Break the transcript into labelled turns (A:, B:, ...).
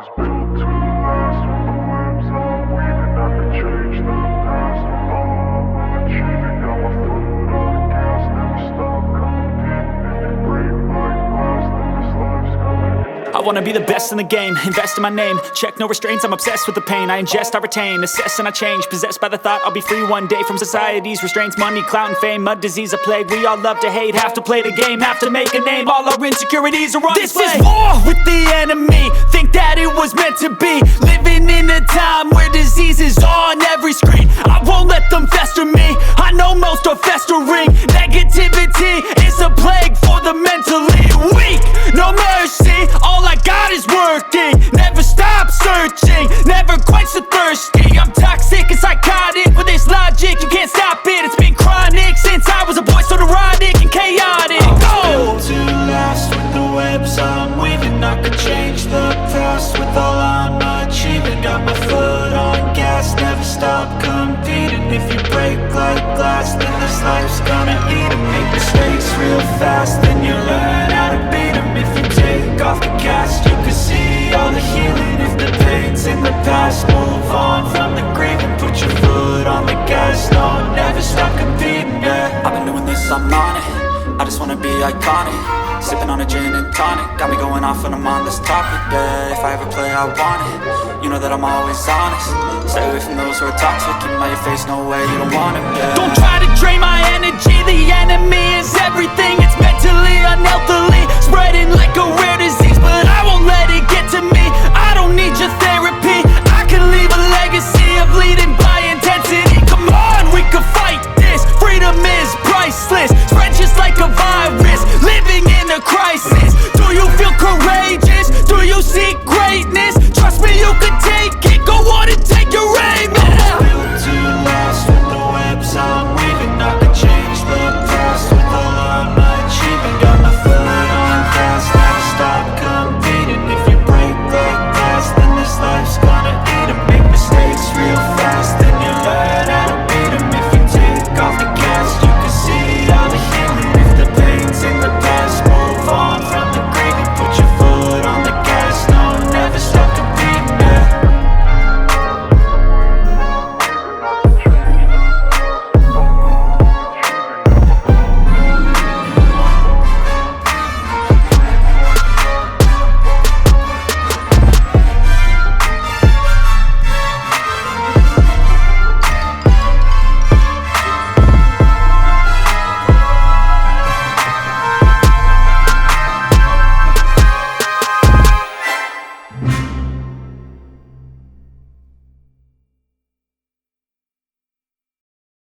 A: was built to last. With the webs I'm weaving, I could change the past. With all I'm achieving, got my foot on gas. Never stop competing. If you break like glass, then this life's gonna end.
B: I wanna be the best in the game, invest in my name. Check no restraints, I'm obsessed with the pain. I ingest, I retain, assess and I change. Possessed by the thought I'll be free one day from society's restraints. Money, clout and fame, mud, disease, a plague. We all love to hate, have to play the game, have to make a name. All our insecurities are on display. This is war with the enemy, think that it was meant to be. Living in a time where disease is on every screen. I won't let them fester me, I know most are festering. Negativity is a plague for the mentally weak. No mercy, all I got is working. Never stop searching, never quench the thirsty. I'm toxic and psychotic, with this logic you can't stop it. It's been chronic since I was a boy, so neurotic and chaotic.
C: Built to last. With the webs I'm weaving, I could change the past. With all I'm achieving, got my foot on gas. Never stop competing. If you break like glass, then this life's gonna eat 'em. Make mistakes real fast, then you learn how to beat 'em. If you take off the cast, you can see all the healing. If the pain's in the past, move on from the grave and put your foot on the gas. No, never stop competing, yeah. I've been doing this, I'm on it. I just wanna be iconic. Sipping on a gin and tonic, got me going off when I'm on this topic, yeah. If I ever play, I want it. You know that I'm always honest. Stay away from those who are toxic. Keep my face, no way, you don't want it, yeah.
B: Don't try to drain my energy, the enemy is everything. It's mentally, unhealthily, spreading like a rare disease. But I won't let it get to me.